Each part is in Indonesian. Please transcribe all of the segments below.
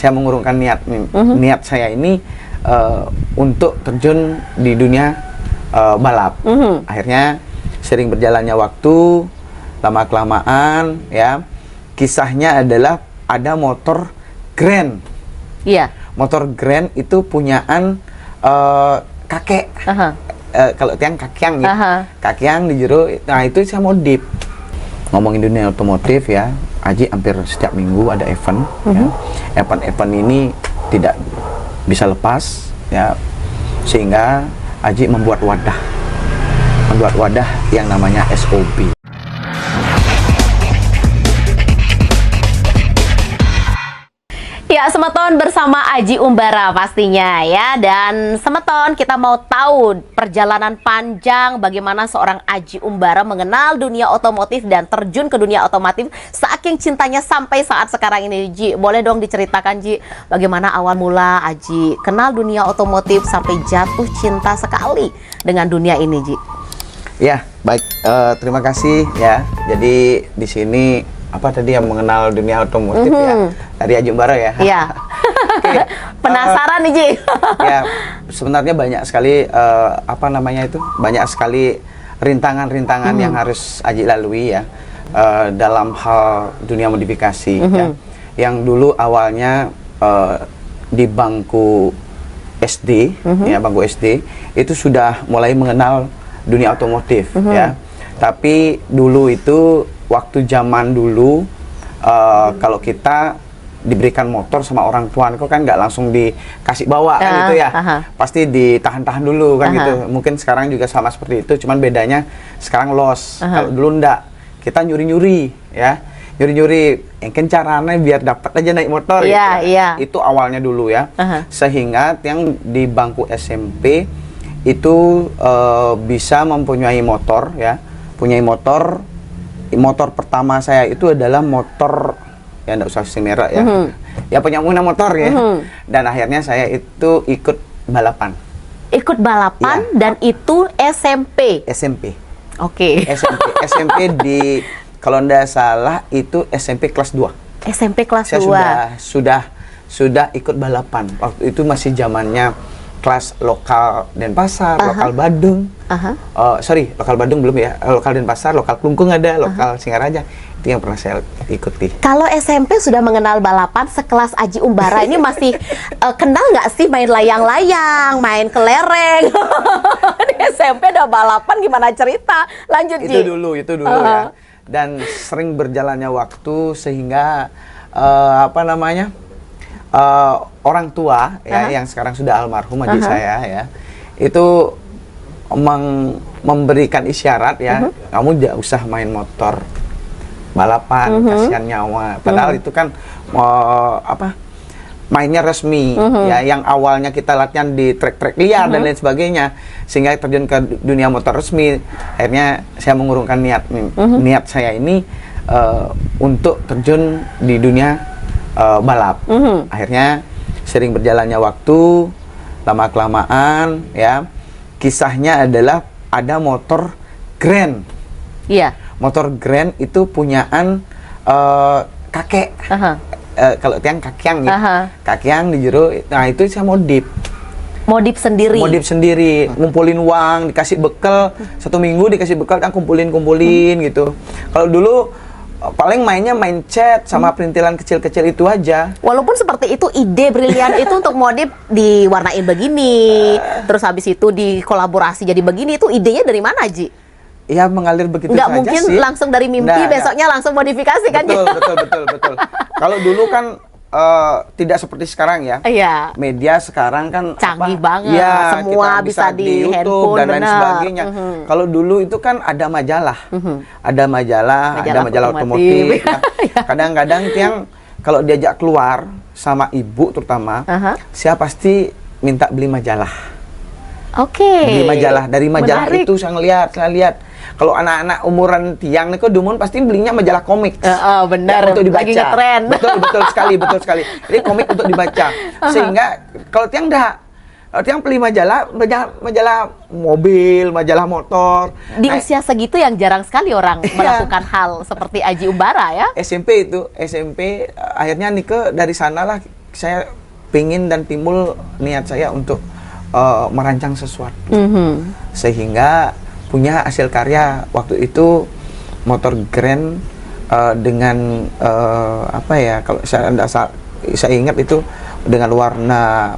saya mengurungkan niat saya ini untuk terjun di dunia balap. Akhirnya sering berjalannya waktu, lama-kelamaan ya, kisahnya adalah ada motor Grand. Iya. Motor Grand itu punyaan kakek. Kalau tiang kakyang ya, kakyang di jero. Nah itu saya modif. Ngomongin dunia otomotif ya, Aji hampir setiap minggu ada event. Ya. Event-event ini tidak bisa lepas ya, sehingga Aji membuat wadah yang namanya SOB. Ya, Semeton bersama Aji Umbara pastinya ya. Dan Semeton, kita mau tahu perjalanan panjang bagaimana seorang Aji Umbara mengenal dunia otomotif dan terjun ke dunia otomotif saking cintanya sampai saat sekarang ini. Ji, boleh dong diceritakan Ji, bagaimana awal mula Aji kenal dunia otomotif sampai jatuh cinta sekali dengan dunia ini, Ji? Ya, baik. Terima kasih ya. Jadi di sini apa tadi yang mengenal dunia otomotif ya dari Aji Umbara ya. Iya. Okay. Penasaran nih Ji. Ya, sebenarnya banyak sekali banyak sekali rintangan-rintangan yang harus Aji lalui ya dalam hal dunia modifikasi ya. Yang dulu awalnya di bangku SD ya, bangku SD itu sudah mulai mengenal dunia otomotif ya. Tapi dulu itu waktu zaman dulu kalau kita diberikan motor sama orang tua kan nggak langsung dikasih bawa kan gitu ya, pasti ditahan-tahan dulu kan gitu. Mungkin sekarang juga sama seperti itu, cuman bedanya sekarang los. Kalau dulu ndak, kita nyuri-nyuri ya, nyuri-nyuri yang caranya biar dapat aja naik motor gitu. Itu awalnya dulu ya. Sehingga yang di bangku SMP itu bisa mempunyai motor ya, punyai motor. Motor pertama saya itu adalah motor ya, nggak usah merek ya, ya pengguna motor ya. Dan akhirnya saya itu ikut balapan. Ikut balapan ya. Dan itu SMP. SMP. Oke. SMP di, kalau nggak salah itu SMP kelas 2. SMP kelas 2. Saya sudah ikut balapan. Waktu itu masih zamannya kelas lokal Denpasar, lokal Badung. Lokal Badung belum ya. Lokal Denpasar, lokal Klungkung ada, lokal Singaraja. Itu yang pernah saya ikuti. Kalau SMP sudah mengenal balapan sekelas Aji Umbara ini masih kenal nggak sih main layang-layang, main kelereng? Di SMP udah balapan, gimana cerita? Lanjut Ji. Itu dulu ya. Dan sering berjalannya waktu sehingga orang tua ya, yang sekarang sudah almarhum Aji saya ya, itu memberikan isyarat ya, kamu tidak usah main motor balapan, kasihan nyawa. Padahal itu kan mainnya resmi ya, yang awalnya kita latihan di trek-trek liar dan lain sebagainya, sehingga terjun ke dunia motor resmi. Akhirnya saya mengurungkan niat saya ini untuk terjun di dunia balap. Akhirnya sering berjalannya waktu, lama-kelamaan ya, kisahnya adalah ada motor Grand. Iya. Motor Grand itu punyaan kakek. Kalau tiang kakyang ya, kakyang di jero. Nah itu saya modif sendiri, ngumpulin uang, dikasih bekal 1 minggu, dikasih bekal, kumpulin gitu. Kalau dulu paling mainnya main cat sama perintilan kecil-kecil itu aja. Walaupun seperti itu, ide brilian itu untuk modif diwarnain begini, terus habis itu dikolaborasi jadi begini, itu idenya dari mana Ji? Ya mengalir begitu saja sih. Nggak mungkin langsung dari mimpi, besoknya langsung modifikasi kan? Betul. Kalau dulu kan tidak seperti sekarang ya. Iya. Media sekarang kan canggih banget. Ya, semua bisa di handphone dan lain sebagainya. Kalau dulu itu kan ada majalah. Ada majalah otomotif. Kadang-kadang yang kalau diajak keluar sama ibu terutama, saya pasti minta beli majalah. Beli majalah. Dari majalah itu saya lihat. Kalau anak-anak umuran tiang nih kok Dumon pasti belinya majalah komik. Benar. Ya, untuk dibaca. Lagi ngetren. Betul sekali. Jadi komik untuk dibaca. Sehingga kalau tiang tiang beli majalah mobil, majalah motor. Di usia segitu yang jarang sekali orang melakukan hal seperti Aji Umbara ya. SMP akhirnya Nike dari sanalah saya pingin dan timbul niat saya untuk merancang sesuatu, sehingga punya hasil karya waktu itu motor Grand dengan apa ya, kalau saya ingat itu dengan warna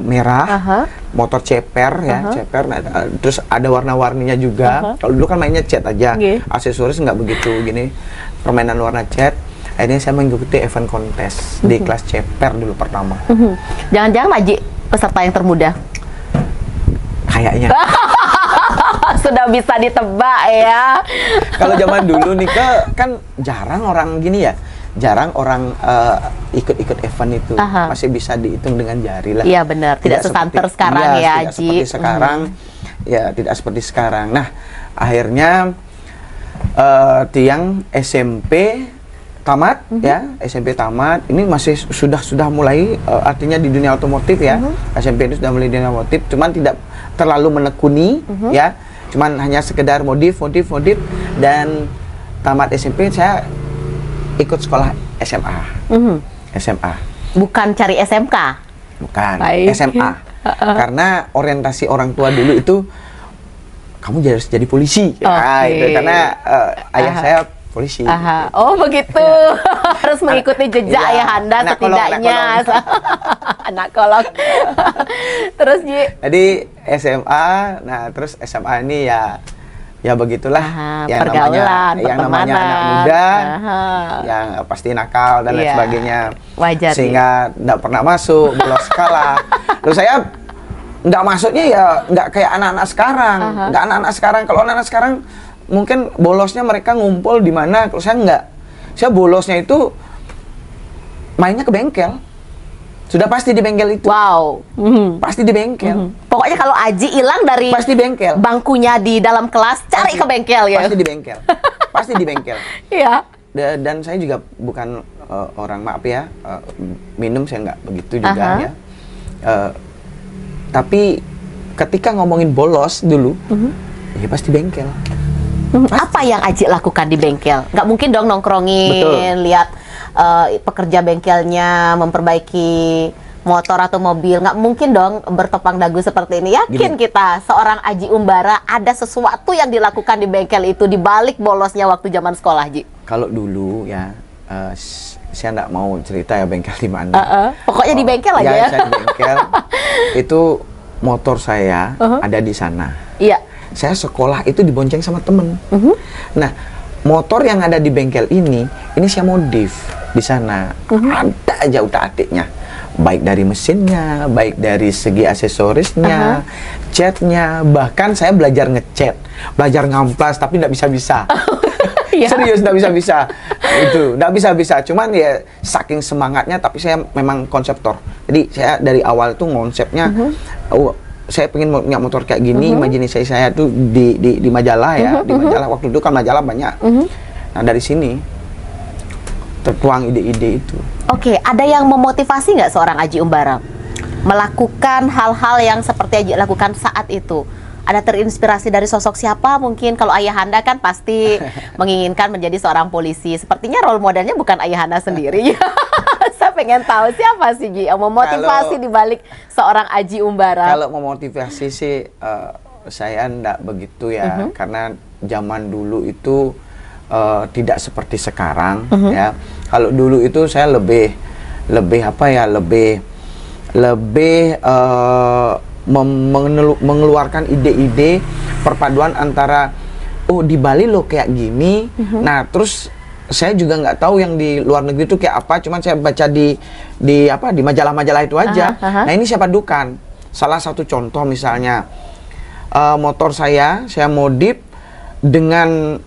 merah, motor ceper ya, ceper. Nah, terus ada warna-warninya juga. Kalau dulu kan mainnya cat aja, aksesoris nggak begitu gini, permainan warna cat. Akhirnya saya mengikuti event kontes di kelas ceper dulu pertama. Jangan-jangan Aji peserta yang termuda? Kayaknya. Sudah bisa ditebak ya. Kalau zaman dulu nih kan jarang orang gini ya. Jarang orang ikut-ikut event itu, masih bisa dihitung dengan jari lah. Iya benar, tidak sesanter sekarang ya, tidak seperti sekarang, ya tidak seperti sekarang. Nah, akhirnya tiang SMP tamat, ya SMP tamat, ini masih sudah mulai artinya di dunia otomotif ya, SMP itu sudah mulai di dunia otomotif, cuman tidak terlalu menekuni, ya, cuman hanya sekedar modif, dan tamat SMP saya ikut sekolah SMA. SMA. Bukan cari SMK? Bukan, Baik. SMA. Karena orientasi orang tua dulu itu kamu harus jadi polisi. Nah, itu karena ayah saya polisi. Oh begitu. Harus mengikuti jejak ayah Anda setidaknya. Anak kolok. Terus Ji? Jadi SMA, nah terus SMA ini ya begitulah, yang namanya anak muda, yang pasti nakal dan lain sebagainya. Wajar. Sehingga nggak pernah masuk, bolos sekolah. Lalu saya nggak masuknya ya nggak kayak anak-anak sekarang. Nggak anak-anak sekarang. Kalau anak-anak sekarang mungkin bolosnya mereka ngumpul di mana. Kalau saya nggak. Saya bolosnya itu mainnya ke bengkel. Sudah pasti di bengkel itu. Wow. Pasti di bengkel. Pokoknya kalau Aji hilang dari pasti bengkel. Bangkunya di dalam kelas, cari ke bengkel ya. Pasti di bengkel. Pasti di bengkel. Iya. Dan saya juga bukan orang, maaf ya, minum saya nggak begitu juga ya. Tapi ketika ngomongin bolos dulu, ya pasti bengkel. Apa yang Aji lakukan di bengkel? Nggak mungkin dong nongkrongin, lihat pekerja bengkelnya memperbaiki motor atau mobil. Nggak mungkin dong bertopang dagu seperti ini. Yakin kita seorang Aji Umbara ada sesuatu yang dilakukan di bengkel itu di balik bolosnya waktu zaman sekolah, Ji? Kalau dulu ya, saya nggak mau cerita ya bengkel di mana. Pokoknya di bengkel aja ya. Saya di bengkel. Itu motor saya ada di sana. Iya. Saya sekolah itu dibonceng sama temen. Nah, motor yang ada di bengkel ini saya modif di sana. Ada aja utak-atiknya, baik dari mesinnya, baik dari segi aksesorisnya, catnya, bahkan saya belajar ngecat, belajar ngamplas, tapi nggak bisa-bisa. Serius nggak bisa-bisa. Itu nggak bisa-bisa. Cuman ya saking semangatnya, tapi saya memang konseptor. Jadi saya dari awal tuh konsepnya, saya pengen punya motor kayak gini. Imajinasi saya tuh di majalah ya, di majalah waktu itu kan majalah banyak. Nah dari sini tertuang ide-ide itu. Oke, ada yang memotivasi nggak seorang Aji Umbara melakukan hal-hal yang seperti Aji lakukan saat itu? Ada terinspirasi dari sosok siapa? Mungkin kalau ayah Anda kan pasti menginginkan menjadi seorang polisi. Sepertinya role modelnya bukan ayah Anda sendiri. Saya pengen tahu siapa sih Ji yang memotivasi di balik seorang Aji Umbara. Kalau memotivasi sih saya enggak begitu ya, karena zaman dulu itu tidak seperti sekarang ya. Kalau dulu itu saya lebih apa ya, lebih mengeluarkan ide-ide perpaduan antara di Bali loh kayak gini. Nah, terus saya juga nggak tahu yang di luar negeri itu kayak apa, cuman saya baca di majalah-majalah itu aja. Nah, ini saya padukan. Salah satu contoh misalnya motor saya modif dengan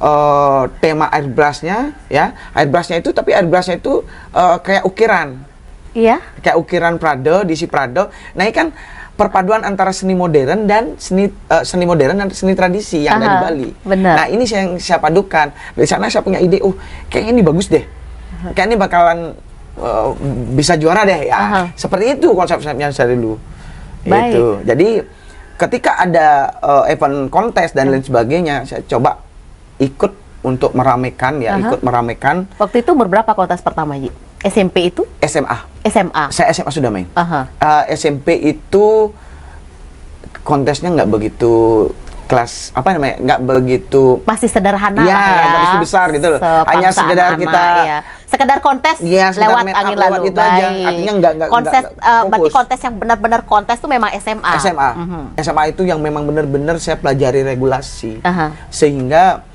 tema airbrushnya ya. Airbrushnya itu kayak ukiran. Iya. Kayak ukiran Prado, diisi Prado. Nah, ini kan perpaduan antara seni modern dan seni tradisi yang dari Bali. Benar. Nah, ini yang saya padukan. Dari sana saya punya ide, kayaknya ini bagus deh. Kayaknya ini bakalan bisa juara deh ya. Seperti itu konsepnya saya dulu. Baik. Itu. Jadi ketika ada event kontes dan lain sebagainya, saya coba ikut untuk meramaikan ya, ikut meramaikan. Waktu itu berapa kontes pertama, Ji? SMP itu? SMA. SMA. Saya SMA sudah main. Aha. SMP itu kontesnya nggak begitu kelas apa namanya, nggak begitu Masih sederhana ya, lah ya. nggak begitu besar gitu loh. Hanya Sebangsa sekedar anak-anak, kita ya. Sekedar kontes ya, sekedar lewat make up, angin lewat lalu. itu aja. Artinya nggak kontes, berarti fokus. kontes yang benar-benar kontes tuh memang SMA. SMA. Mhm. SMA itu yang memang benar-benar saya pelajari regulasi. Aha. Sehingga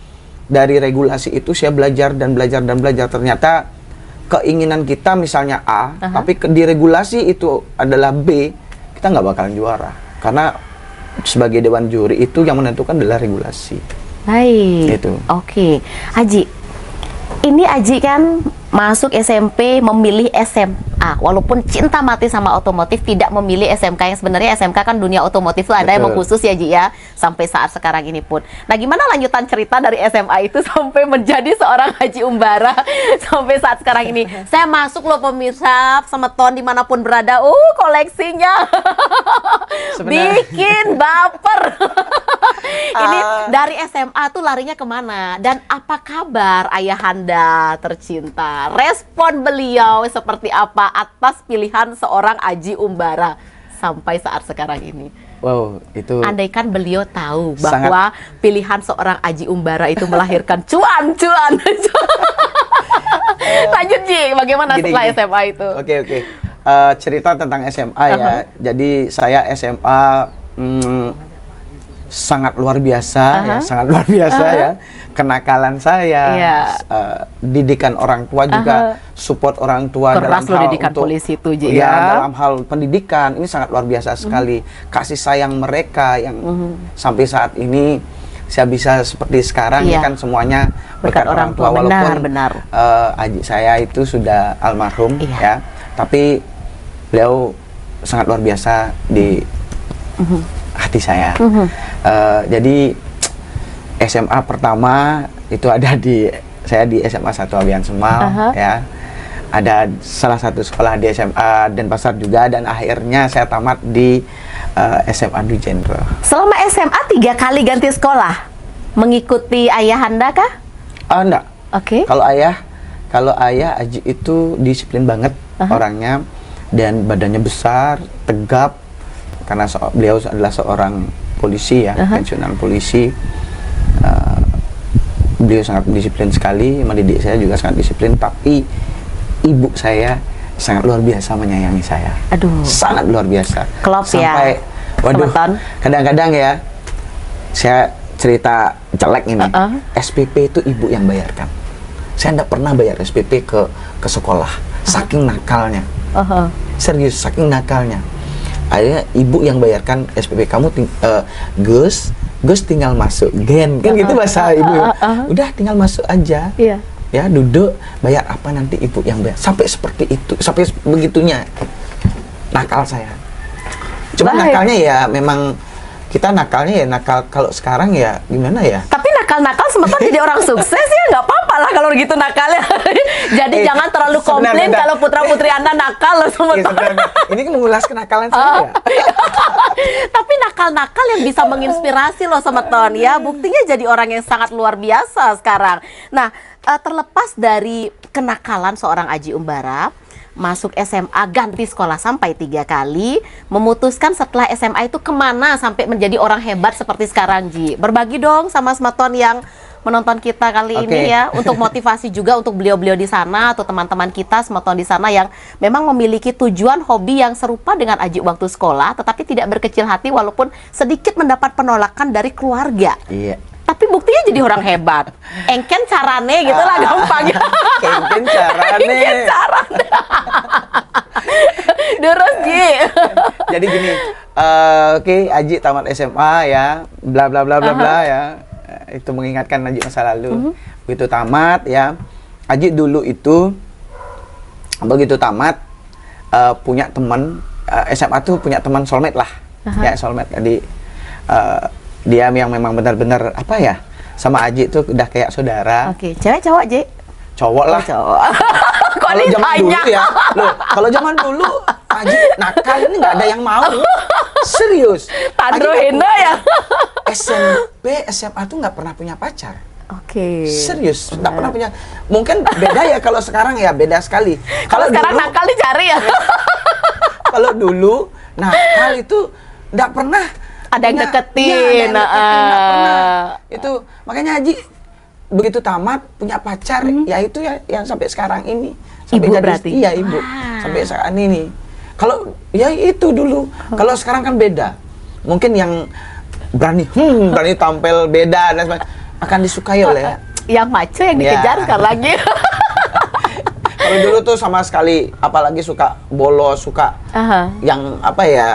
dari regulasi itu saya belajar dan belajar dan belajar. Ternyata keinginan kita misalnya A, tapi di regulasi itu adalah B, kita nggak bakalan juara. Karena sebagai dewan juri itu yang menentukan adalah regulasi. Baik. Gitu. Oke. Haji, ini Aji kan masuk SMP memilih SMA, walaupun cinta mati sama otomotif, tidak memilih SMK yang sebenarnya SMK kan dunia otomotif itu ada emang khusus ya Ji ya, sampai saat sekarang ini pun. Nah gimana lanjutan cerita dari SMA itu sampai menjadi seorang Haji Umbara sampai saat sekarang ini? Saya masuk loh pemirsa, Semeton dimanapun berada, koleksinya bikin baper. Ini dari SMA tuh larinya kemana? Dan apa kabar ayahanda tercinta? Respon beliau seperti apa atas pilihan seorang Aji Umbara sampai saat sekarang ini? Wow, itu Andaikan beliau tahu bahwa pilihan seorang Aji Umbara itu melahirkan cuan. Lanjut Ji, bagaimana setelah SMA itu? Oke. Cerita tentang SMA ya. Jadi saya SMA sangat luar biasa ya, sangat luar biasa ya. Kenakalan saya, didikan orang tua juga, support orang tua keras dalam hal didikan untuk polisi itu Ji, ya, dalam hal pendidikan ini sangat luar biasa sekali. Kasih sayang mereka yang sampai saat ini saya bisa seperti sekarang ya kan semuanya berkat orang tua. Walaupun adik saya itu sudah almarhum ya, tapi beliau sangat luar biasa di hati saya. Jadi SMA pertama itu ada saya di SMA 1 Abian Semal ya. Ada salah satu sekolah di SMA Denpasar juga, dan akhirnya saya tamat di SMA Dwi Jenderal. Selama SMA 3 kali ganti sekolah, mengikuti ayahanda kah? Enggak. Oke. Kalau ayah Aji itu disiplin banget orangnya, dan badannya besar, tegap, karena beliau adalah seorang polisi ya, pensiunan polisi. Beliau sangat disiplin sekali, mendidik saya juga sangat disiplin, tapi ibu saya sangat luar biasa menyayangi saya. Aduh. Sangat luar biasa. Klop sampai, waduh, kadang-kadang ya, saya cerita jelek ini, SPP itu ibu yang bayarkan. Saya tidak pernah bayar SPP ke sekolah, saking nakalnya. Serius, saking nakalnya. Akhirnya ibu yang bayarkan SPP. Kamu Gus tinggal masuk gen, kan gitu bahasa ibu. Udah tinggal masuk aja. Ya, duduk, bayar apa nanti ibu yang bayar. Sampai seperti itu, sampai begitunya nakal saya. Cuma nakalnya ya memang kita nakalnya ya nakal. Kalau sekarang ya gimana ya? Tapi nakal-nakal sementara jadi orang sukses ya, nggak apa-apa lah kalau gitu nakalnya. Jadi jangan terlalu komplain kalau putra-putri Anda nakal loh sementara. Ini kan mengulas kenakalan saya. Tapi nakal-nakal yang bisa menginspirasi loh Semeton ya. Buktinya jadi orang yang sangat luar biasa sekarang. Nah, terlepas dari kenakalan seorang Aji Umbara, masuk SMA ganti sekolah sampai 3 kali, memutuskan setelah SMA itu kemana sampai menjadi orang hebat seperti sekarang Ji. Berbagi dong sama Semeton yang menonton kita kali ini ya, untuk motivasi juga untuk beliau-beliau di sana atau teman-teman kita Semeton di sana yang memang memiliki tujuan hobi yang serupa dengan Aji waktu sekolah, tetapi tidak berkecil hati walaupun sedikit mendapat penolakan dari keluarga. Iya. Tapi buktinya jadi orang hebat. Engken carane gitu lah gampangnya. Engken carane. Terus Ji. Jadi gini, Aji tamat SMA ya, bla bla bla bla bla ya. Itu mengingatkan Aji masa lalu. Begitu tamat ya, Aji dulu itu begitu tamat punya teman SMA tuh punya teman soulmate lah. Ya, soulmate. Jadi dia yang memang benar-benar apa ya, sama Aji tuh udah kayak saudara. Oke, cewek cowok Ji? Cowok lah. Cowok. Kalau zaman dulu ya, loh, kalau zaman dulu Aji nakal ini nggak ada yang mau. Serius. Tandro Henda ya. SMP, SMA tuh nggak pernah punya pacar. Oke. Serius, nggak pernah punya. Mungkin beda ya kalau sekarang ya beda sekali. Kalau sekarang nakal dicari ya. Kalau dulu nakal itu nggak pernah Ada yang punya- deketin. Iya, ada yang deketin, nggak pernah. Itu makanya Haji begitu tamat punya pacar, ya itu ya yang sampai sekarang ini. Sampai Ibu jadi berarti? Iya ibu. Wah. Sampai saat ini. Kalau ya itu dulu. Kalau sekarang kan beda. Mungkin yang berani tampil beda dan sebagainya akan disukai oleh. Yang maco yang Ya. dikejar sekarang lagi. Kalau dulu tuh sama sekali, apalagi suka bolos, suka Aha. yang apa ya?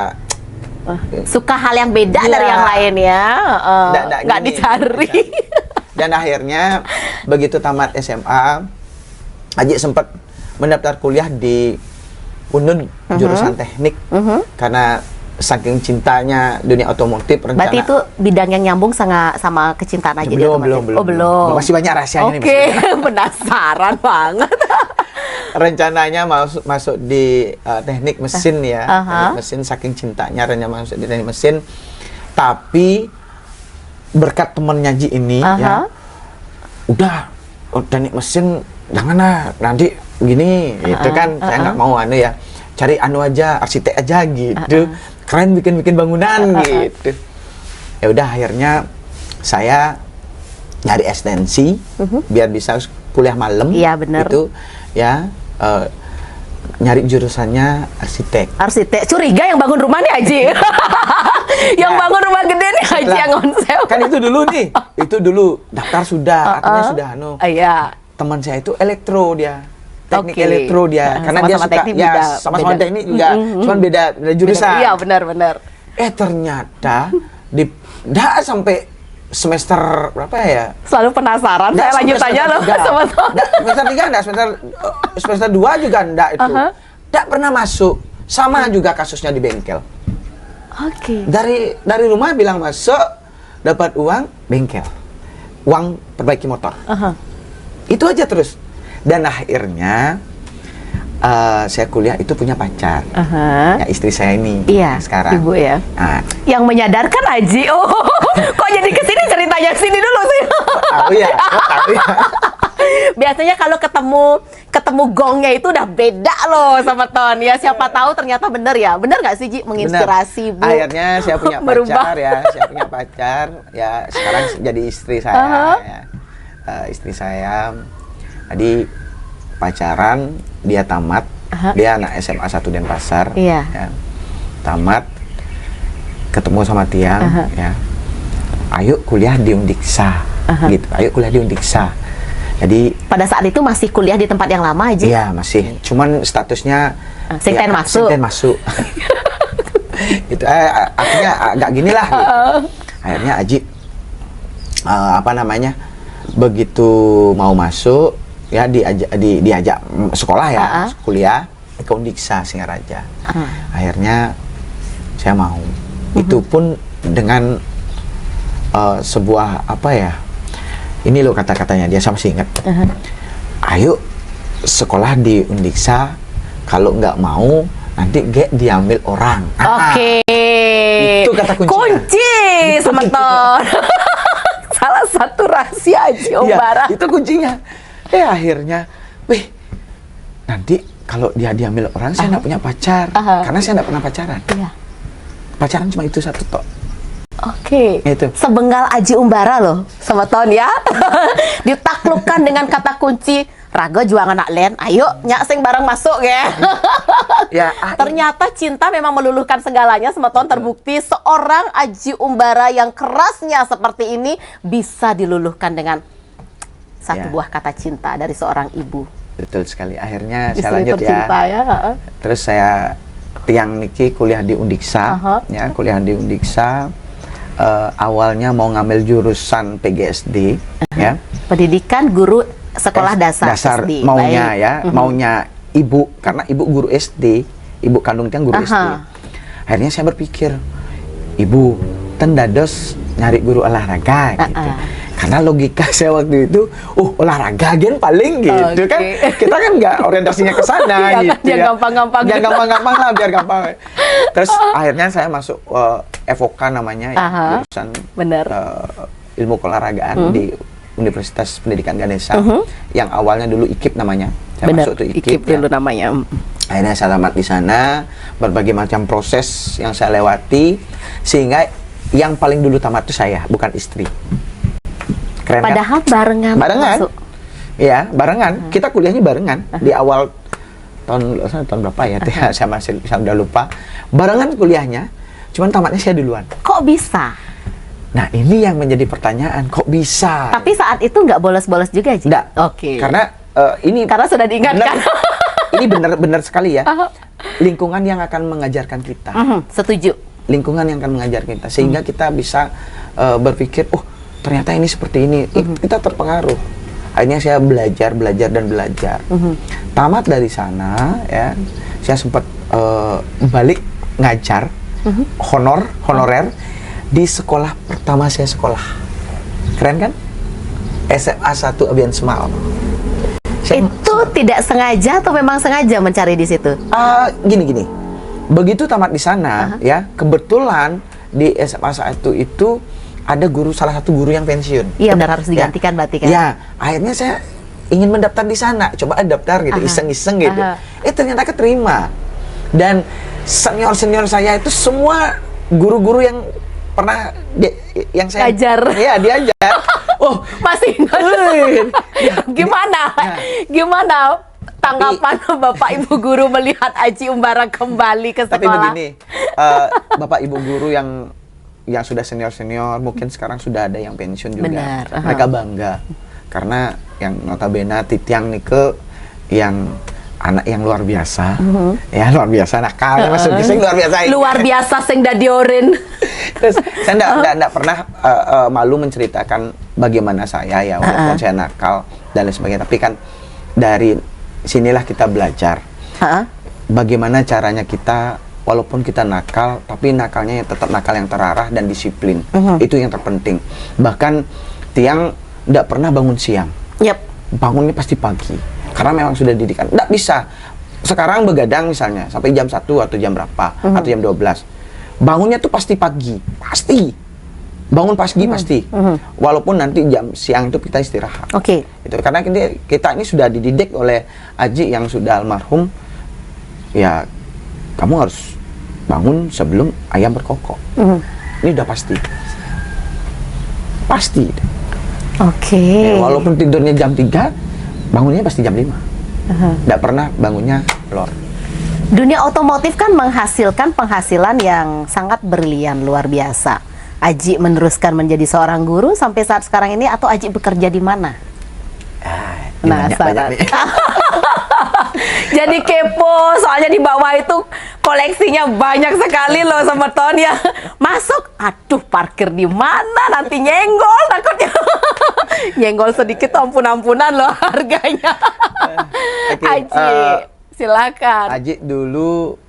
Suka hal yang beda Iya. dari yang lain ya. Nggak gini. dicari. Dan akhirnya begitu tamat SMA, Aji sempat mendaftar kuliah di UNUD jurusan teknik karena saking cintanya dunia otomotif rencana. Berarti itu bidang yang nyambung sama kecintaan aja di belum, otomotif? belum, Oh, belum. Masih banyak rahasianya nih. Oke, penasaran banget. Rencananya masuk di teknik mesin ya. Aha. Teknik mesin, saking cintanya rencana masuk di teknik mesin. Tapi berkat temennya Ji ini Aha. ya, udah teknik mesin janganlah nanti begini gitu kan. Saya nggak mau anu ya, cari anu aja, arsitek aja gitu. Keren bikin bangunan gitu. Ya udah akhirnya saya nyari ekstensi biar bisa kuliah malam. Iya, benar. Itu ya nyari jurusannya arsitek. Arsitek curiga yang bangun rumah nih Haji. Yang Ya. bangun rumah gede nih Haji Lah, yang konsep. kan itu dulu nih, itu dulu daftar sudah, artinya sudah anu. Iya. Teman saya itu elektro dia, teknik Oke. elektro dia, karena dia Sama-sama suka teknik ya beda- sama-sama beda. teknik juga, cuman beda jurusan. Iya, benar-benar. Ternyata dah sampai semester berapa ya? Selalu penasaran. Nggak, Saya sampai lanjut tanya loh semester sama tiga. Nggak, semester 3 enggak, semester 2 juga enggak itu. Aha. Enggak pernah masuk. Sama juga kasusnya di bengkel. Oke. Dari rumah bilang masuk, dapat uang bengkel. Uang perbaiki motor. Aha. Itu aja terus. Dan akhirnya saya kuliah itu punya pacar. Aha. Ya istri saya ini Iya, sekarang. Ibu ya. Nah, Yang menyadarkan Haji. Oh, kok jadi kesini ceritanya sini dulu sih. tahu ya, tahu ya. Biasanya kalau ketemu gongnya itu udah beda loh sama Ton ya. Siapa tahu ternyata bener ya. Bener nggak sih Ji menginspirasi Benar. Bu? Akhirnya saya punya Berubah. pacar ya, saya punya pacar ya. Sekarang jadi istri saya. Aha. Ya. Istri saya. Tadi pacaran, dia tamat. Aha. Dia anak SMA 1 Denpasar. Iya. Ya. Tamat, ketemu sama Tiang. Aha. Ya. Ayo kuliah di Undiksa. Aha. Gitu. Ayo kuliah di Undiksa. Jadi Pada saat itu masih kuliah di tempat yang lama Haji? iya masih, cuman statusnya Sinten masuk. Sinten masuk. Itu akhirnya agak gini lah. Gitu. Akhirnya Aji apa namanya, begitu mau masuk ya diajak sekolah ya, kuliah ke Undiksa Singaraja. Akhirnya saya mau. Itu pun dengan sebuah apa ya? Ini loh kata-katanya dia, saya masih ingat. Ayo sekolah di Undiksa, kalau nggak mau nanti diambil orang. Oke. Itu kata kuncinya. Kunci sama Ton. Salah satu rahasia Haji Iya, Umbara. itu kuncinya. Akhirnya, wih, nanti kalau dia diambil orang, saya nggak punya pacar. Karena saya nggak pernah pacaran. Iya. Pacaran cuma itu satu tok. Oke. Itu. Sebengal Haji Umbara loh sama Ton ya. Ditaklukkan dengan kata kunci raga juang anak len. Ayo nyak sing bareng masuk ya. Ya, Ternyata cinta memang meluluhkan segalanya. Sama Ton terbukti seorang Haji Umbara yang kerasnya seperti ini bisa diluluhkan dengan satu Ya. buah kata cinta dari seorang ibu. betul sekali. Akhirnya saya Istri lanjut tercinta ya. ya. Terus saya Tiang Niki kuliah di Undiksa, Aha. ya kuliah di Undiksa. Awalnya mau ngambil jurusan PGSD, ya. Pendidikan guru sekolah dasar, SD. maunya Baik. ya, maunya ibu, karena ibu guru SD, ibu kandung Tiang guru SD. Akhirnya saya berpikir, ibu dados nyari guru olahraga gitu. Karena logika saya waktu itu, olahraga gen paling gitu kan. Kita kan nggak orientasinya ke sana gitu Yang ya. gampang-gampang Yang gitu. gampang-gampang lah, biar gampang. Terus akhirnya saya masuk FOK namanya ya, jurusan Bener. ilmu keolahragaan di Universitas Pendidikan Ganesha, yang awalnya dulu IKIP namanya. Saya Benar, masuk tuh IKIP ya. dulu namanya. Akhirnya saya tamat di sana, berbagai macam proses yang saya lewati, sehingga yang paling dulu tamat itu saya, bukan istri. Keren kan? Padahal barengan. Barengan. masuk. Iya, barengan. Kita kuliahnya barengan di awal tahun berapa ya? Saya udah lupa. Barengan kuliahnya, cuman tamatnya saya duluan. Kok bisa? Nah, ini yang menjadi pertanyaan, kok bisa? Tapi saat itu nggak bolos-bolos juga, Ji? Enggak. Oke. Karena ini Karena sudah diingatkan. ini benar sekali ya. Lingkungan yang akan mengajarkan kita. Setuju. Lingkungan yang akan mengajarkan kita, sehingga kita bisa berpikir, oh ternyata ini seperti ini. Kita terpengaruh. Akhirnya saya belajar dan belajar. Tamat dari sana ya, saya sempat balik ngajar honorer di sekolah pertama saya sekolah. Keren kan? SMA 1 Abian Semal. Itu tidak sengaja atau memang sengaja mencari di situ? Gini. Begitu tamat di sana ya, kebetulan di SMA 1 itu ada salah satu guru yang pensiun. Iya, benar, harus digantikan berarti kan? Ya, akhirnya saya ingin mendaftar di sana, coba daftar gitu, iseng-iseng gitu. Ternyata keterima. Dan senior saya itu semua guru-guru yang pernah yang saya Ajar. Iya, diajar. Oh, Masih ingat? Gimana tanggapan Bapak Ibu guru melihat Aji Umbara kembali ke sekolah? Tapi begini, Bapak Ibu guru yang sudah senior mungkin sekarang sudah ada yang pensiun juga. Benar. Mereka bangga karena yang notabene Titiang Nike yang anak yang luar biasa, ya luar biasa nakalnya masuk sing luar biasa. Luar biasa sing dadiorin. Terus saya enggak pernah malu menceritakan bagaimana saya ya walaupun saya nakal dan lain sebagainya. Tapi kan dari sinilah kita belajar bagaimana caranya kita walaupun kita nakal, tapi nakalnya tetap nakal yang terarah dan disiplin. Itu yang terpenting. Bahkan Tiang enggak pernah bangun siang. Bangunnya pasti pagi. Karena memang sudah didikan. Enggak bisa. Sekarang begadang misalnya sampai jam 1 atau jam berapa atau jam 12. Bangunnya tuh pasti pagi. Pasti. Bangun pagi pasti. Walaupun nanti jam siang itu kita istirahat. Itu karena kita ini sudah dididik oleh Aji yang sudah almarhum. Ya, kamu harus bangun sebelum ayam berkokok. Ini udah pasti. Pasti. Walaupun tidurnya jam 3, bangunnya pasti jam 5. Nggak pernah bangunnya lor. Dunia otomotif kan menghasilkan penghasilan yang sangat berlian, luar biasa. Aji meneruskan menjadi seorang guru sampai saat sekarang ini, atau Aji bekerja di mana? Banyak nih. Jadi kepo, soalnya di bawah itu koleksinya banyak sekali loh Semeton ya. Masuk, aduh parkir di mana nanti nyenggol takutnya. Nyenggol sedikit ampun-ampunan loh harganya. Aji, silakan. Aji dulu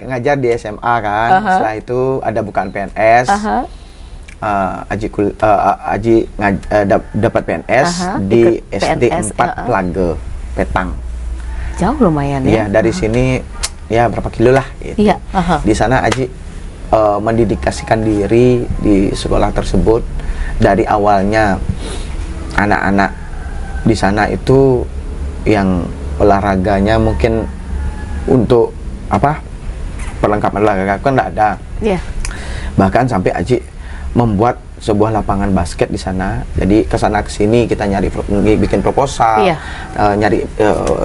ngajar di SMA kan. Setelah itu ada bukaan PNS. Aji dapat PNS di SD 4 Plage, Petang. Jauh lumayan ya. Iya, dari sini ya berapa kilo lah gitu. Iya, Di sana Aji mendedikasikan diri di sekolah tersebut. Dari awalnya anak-anak di sana itu yang olahraganya mungkin untuk perlengkapan olahraga kan enggak ada. Bahkan sampai Aji membuat sebuah lapangan basket di sana. Jadi kesana kesini kita bikin proposal, nyari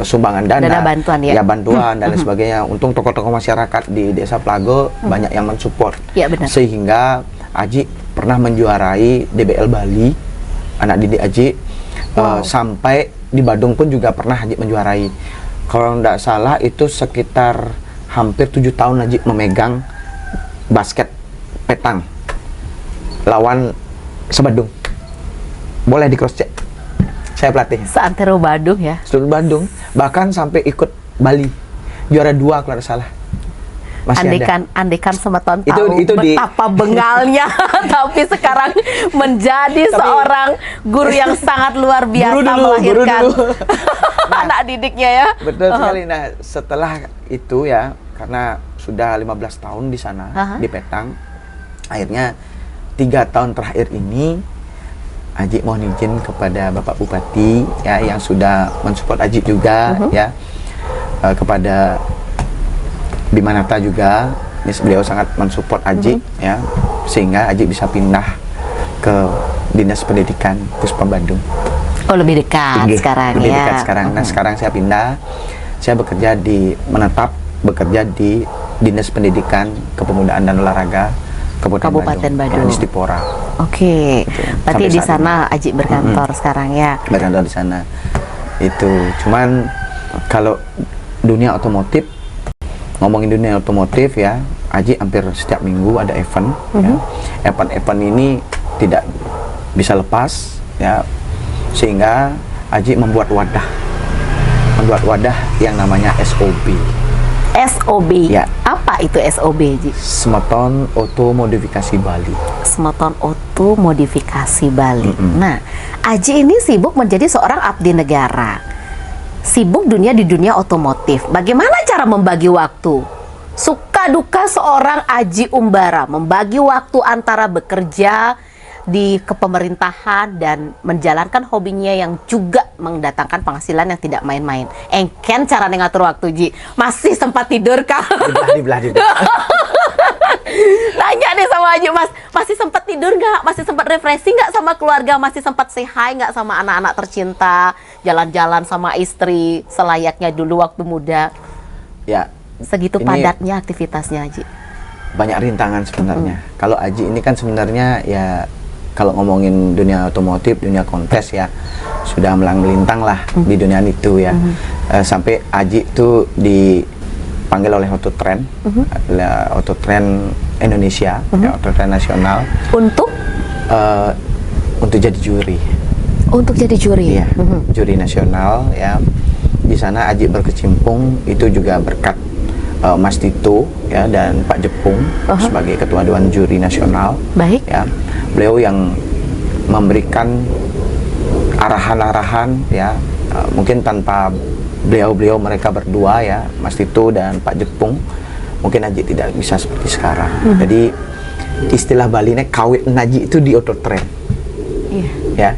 sumbangan dana bantuan bantuan dan lain sebagainya. Untung tokoh-tokoh masyarakat di Desa Plage banyak yang mensupport. Sehingga Aji pernah menjuarai DBL Bali, anak didik Aji. Sampai di Badung pun juga pernah Aji menjuarai. Kalau tidak salah itu sekitar hampir 7 tahun Aji memegang basket Petang lawan Sebadung. Boleh di cross check. Saya pelatih. Seantero Badung ya. Seluruh Bandung. Bahkan sampai ikut Bali. Juara 2 kalau tidak salah. Masih Andekan Semeton tahu itu betapa bengalnya, tapi sekarang menjadi seorang guru yang sangat luar biasa melahirkan anak didiknya ya. Betul sekali. Nah, setelah itu ya, karena sudah 15 tahun di sana di Petang, akhirnya 3 tahun terakhir ini Aji mohon izin kepada Bapak Bupati ya yang sudah mensupport Aji juga ya, kepada Bimanata juga, ini beliau sangat mensupport Aji ya, sehingga Aji bisa pindah ke Dinas Pendidikan Puspa Badung. Oh, lebih dekat sekarang lebih ya. dekat sekarang. Nah sekarang saya pindah, saya bekerja di Dinas Pendidikan Kepemudaan dan Olahraga Kabupaten Badung. Istipora. Oke. Berarti Sampai di saat sana Aji berkantor sekarang ya. Berkantor di sana. Itu cuman kalau dunia otomotif, ngomongin dunia otomotif ya, Aji hampir setiap minggu ada event ya. Event-event ini tidak bisa lepas ya, sehingga Aji membuat wadah yang namanya SOB. SOB. Ya. Apa itu SOB, Ji? Semeton Auto Modifikasi Bali. Semeton Auto Modifikasi Bali. Nah, Aji ini sibuk menjadi seorang abdi negara. Sibuk di dunia otomotif. Bagaimana cara membagi waktu? Suka duka seorang Aji Umbara membagi waktu antara bekerja di kepemerintahan dan menjalankan hobinya yang juga mendatangkan penghasilan yang tidak main-main. Engken cara ngatur waktu, Ji. Masih sempat tidur kah? Dibelah. Tanya nih sama Aji, Mas, masih sempat tidur nggak? Masih sempat refreshing nggak sama keluarga? Masih sempat say hi nggak sama anak-anak tercinta? Jalan-jalan sama istri selayaknya dulu waktu muda? Ya. Segitu Ini padatnya aktivitasnya, Aji. banyak rintangan sebenarnya. Kalau Aji ini kan sebenarnya ya, kalau ngomongin dunia otomotif, dunia kontes ya, sudah melintang lah di dunia itu ya. Sampai Aji itu dipanggil oleh Autotrend, Autotrend Indonesia, ya, Autotrend nasional. Untuk jadi juri. Untuk jadi juri? Iya, juri nasional ya. Di sana Aji berkecimpung itu juga berkat Mas Tito ya dan Pak Jepung sebagai ketua Dewan Juri Nasional. Baik. Ya, beliau yang memberikan arahan-arahan ya, mungkin tanpa beliau mereka berdua ya, Mas Tito dan Pak Jepung, mungkin Aji tidak bisa seperti sekarang. Jadi istilah Bali nya kawit Aji itu di Autotrend. Iya. Ya,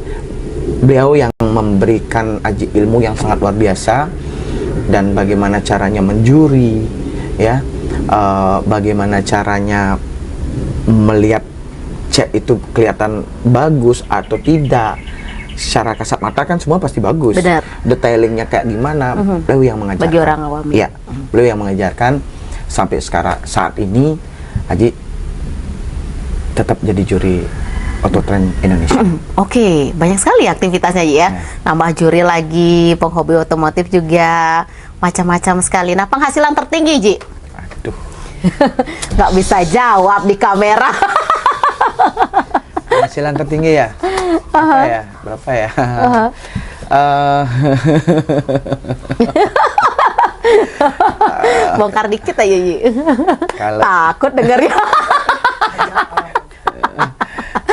beliau yang memberikan Aji ilmu yang sangat luar biasa, dan bagaimana caranya menjuri ya, bagaimana caranya melihat cek itu kelihatan bagus atau tidak secara kasat mata, kan semua pasti bagus. Benar. Detailingnya kayak gimana, beliau yang mengajarkan. Bagi orang awam ya, beliau yang mengajarkan sampai sekarang saat ini Aji tetap jadi juri Autotrend Indonesia. Oke, banyak sekali aktivitasnya ya. Nambah juri lagi, penghobi otomotif juga, macam-macam sekali. Nah, penghasilan tertinggi, Ji? Aduh. Nggak bisa jawab di kamera. Penghasilan tertinggi ya? Berapa ya? Bongkar dikit aja, Ji. Takut dengernya.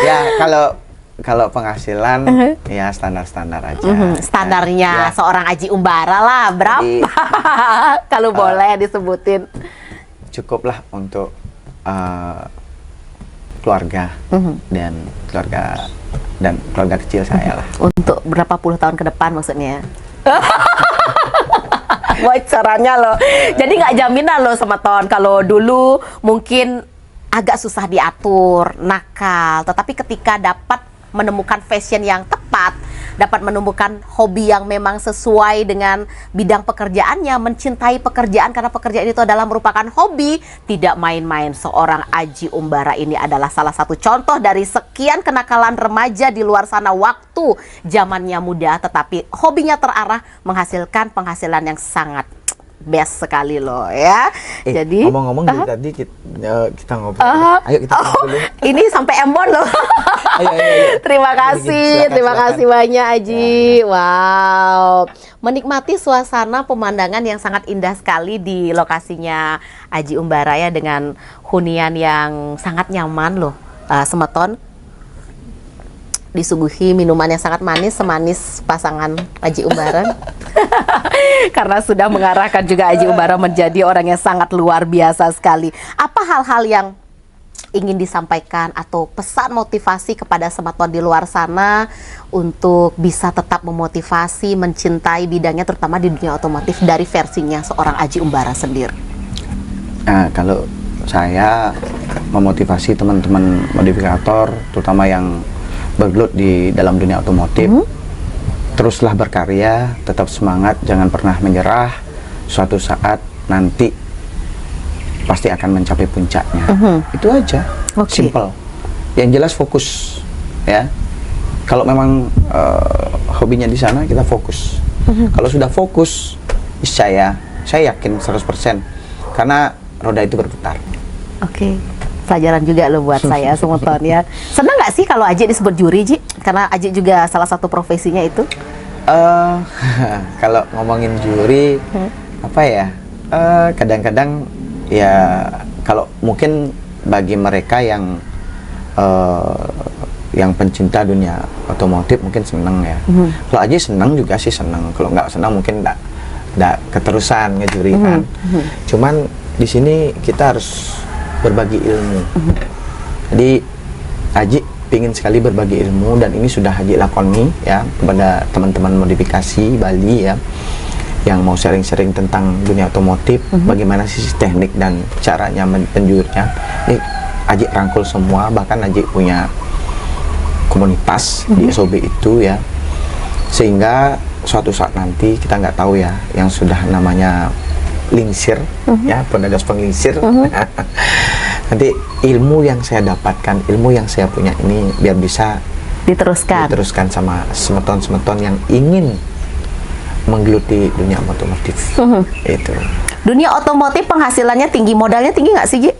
Ya, kalau penghasilan ya standar-standar aja. Standarnya ya. seorang Aji Umbara lah, berapa? Kalau boleh disebutin. Cukuplah untuk keluarga dan keluarga kecil saya lah. Untuk berapa puluh tahun ke depan maksudnya? Bocorannya loh. Jadi nggak jaminan loh Semeton. Kalau dulu mungkin agak susah diatur, nakal, tetapi ketika dapat menemukan fashion yang tepat, dapat menemukan hobi yang memang sesuai dengan bidang pekerjaannya, mencintai pekerjaan karena pekerjaan itu adalah merupakan hobi, tidak main-main. Seorang Aji Umbara ini adalah salah satu contoh dari sekian kenakalan remaja di luar sana waktu zamannya muda, tetapi hobinya terarah menghasilkan penghasilan yang sangat best sekali loh ya. Jadi ngomong-ngomong tadi kita ngobrol. Ayo kita ngobrol dulu. Ini sampai embon loh. Ayo. Terima kasih banyak Aji. Wow, menikmati suasana pemandangan yang sangat indah sekali di lokasinya Aji Umbara ya, dengan hunian yang sangat nyaman loh. Semeton disuguhi minuman yang sangat manis, semanis pasangan Aji Umbara. Karena sudah mengarahkan juga Aji Umbara menjadi orang yang sangat luar biasa sekali. Apa hal-hal ingin disampaikan atau pesan motivasi kepada sematon di luar sana untuk bisa tetap memotivasi, mencintai bidangnya terutama di dunia otomotif dari versinya seorang Aji Umbara sendiri? Nah, kalau saya memotivasi teman-teman modifikator, terutama yang bergelut di dalam dunia otomotif, teruslah berkarya, tetap semangat, jangan pernah menyerah. Suatu saat nanti pasti akan mencapai puncaknya. Itu aja, simple. Yang jelas fokus, ya. Kalau memang hobinya di sana, kita fokus. Kalau sudah fokus, saya yakin 100%, karena roda itu berputar. Oke, pelajaran juga loh buat saya semeton ya. Senang nggak sih kalau Aji disebut juri, Ji? Karena Aji juga salah satu profesinya itu. Kalau ngomongin juri, apa ya? Kadang-kadang ya, kalau mungkin bagi mereka yang pencinta dunia otomotif mungkin seneng ya. Kalau Aji seneng juga sih seneng. Kalau nggak seneng mungkin nggak keterusan ngejuri kan. Cuman di sini kita harus berbagi ilmu. Jadi Aji ingin sekali berbagi ilmu, dan ini sudah Aji lakoni ya kepada teman-teman modifikasi Bali ya, yang mau sharing-sharing tentang dunia otomotif, bagaimana sih teknik dan caranya penjurnya. Ini Aji rangkul semua, bahkan Aji punya komunitas di SOB itu ya, sehingga suatu saat nanti kita nggak tahu ya, yang sudah namanya lingsir ya, penagas penglingsir. Nanti ilmu yang saya dapatkan, ilmu yang saya punya ini biar bisa diteruskan sama semeton-semeton yang ingin menggeluti dunia otomotif. Itu. Dunia otomotif penghasilannya tinggi, modalnya tinggi nggak sih, Ji?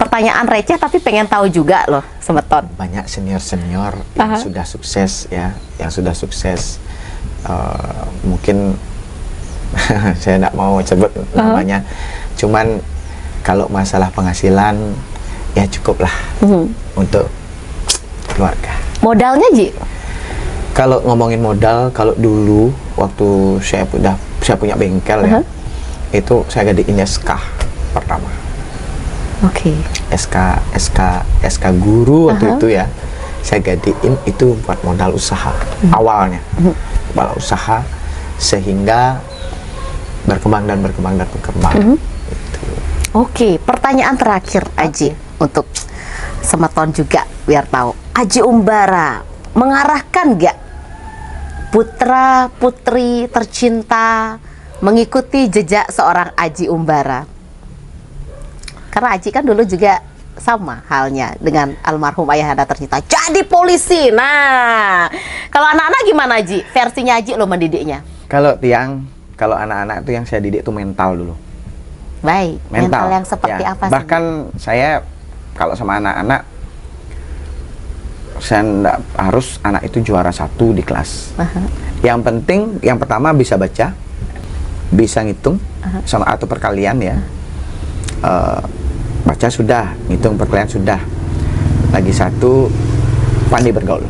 Pertanyaan receh tapi pengen tahu juga loh, semeton. Banyak senior-senior yang sudah sukses ya, yang sudah sukses. Mungkin saya nggak mau sebut namanya, cuman kalau masalah penghasilan ya cukuplah untuk keluarga. Modalnya, Ji? Kalau ngomongin modal, kalau dulu waktu saya punya bengkel ya, itu saya gadein SK pertama. SK guru waktu itu ya, saya gadein itu buat modal usaha awalnya, modal usaha, sehingga berkembang. Oke, pertanyaan terakhir Aji untuk semeton juga biar tahu. Aji Umbara mengarahkan gak putra putri tercinta mengikuti jejak seorang Aji Umbara? Karena Aji kan dulu juga sama halnya dengan almarhum ayahanda tercinta, jadi polisi. Nah, kalau anak-anak gimana, Aji? Versinya Aji lo mendidiknya? Kalau anak-anak itu yang saya didik itu mental dulu. Baik, mental yang seperti ya, apa sih? Bahkan saya kalau sama anak-anak, saya enggak harus anak itu juara 1 di kelas. Yang penting, yang pertama bisa baca, bisa ngitung, sama atau perkalian ya. Baca sudah, ngitung perkalian sudah. Lagi satu, pandai bergaul.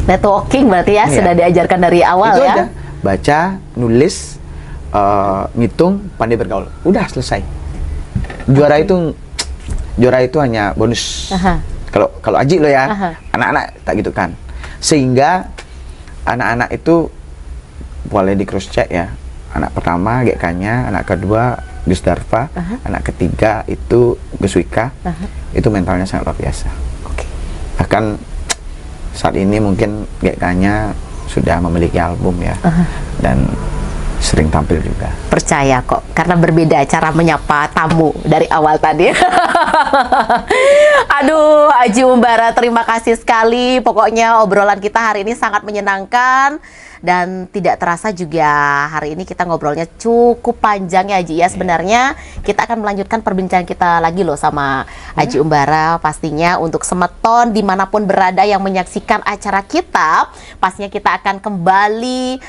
Networking berarti ya, sudah diajarkan dari awal itu ya. Aja. Baca, nulis, ngitung, pandai bergaul, udah selesai. Juara itu hanya bonus. Kalau Aji lo ya, anak-anak tak gitu kan. Sehingga anak-anak itu boleh di cross check ya. Anak pertama GK-nya, anak kedua Gus Darva, anak ketiga itu Gus Wika. Itu mentalnya sangat luar biasa. Bahkan saat ini mungkin GK-nya sudah memiliki album ya, dan sering tampil juga. Percaya kok, karena berbeda cara menyapa tamu dari awal tadi. Aduh, Aji Umbara, terima kasih sekali. Pokoknya obrolan kita hari ini sangat menyenangkan. Dan tidak terasa juga hari ini kita ngobrolnya cukup panjang ya, Aji ya. Sebenarnya kita akan melanjutkan perbincangan kita lagi loh sama Aji Umbara. Pastinya untuk semeton dimanapun berada yang menyaksikan acara kita, pastinya kita akan kembali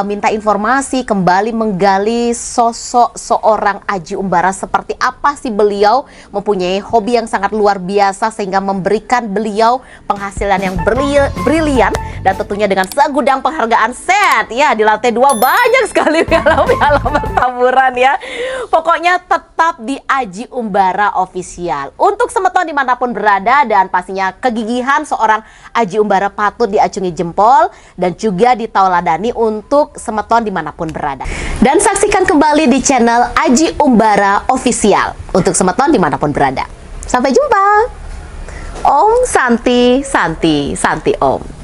minta informasi, kembali menggali sosok seorang Aji Umbara. Seperti apa sih beliau, mempunyai hobi yang sangat luar biasa sehingga memberikan beliau penghasilan yang brilian, dan tentunya dengan segudang penghargaan peragaan set ya di lantai 2 banyak sekali piala-piala bertaburan ya. Pokoknya tetap di Aji Umbara Official untuk semeton dimanapun berada, dan pastinya kegigihan seorang Aji Umbara patut diacungi jempol dan juga ditauladani untuk semeton dimanapun berada. Dan saksikan kembali di channel Aji Umbara Official untuk semeton dimanapun berada. Sampai jumpa. Om Santi, Santi, Santi Om.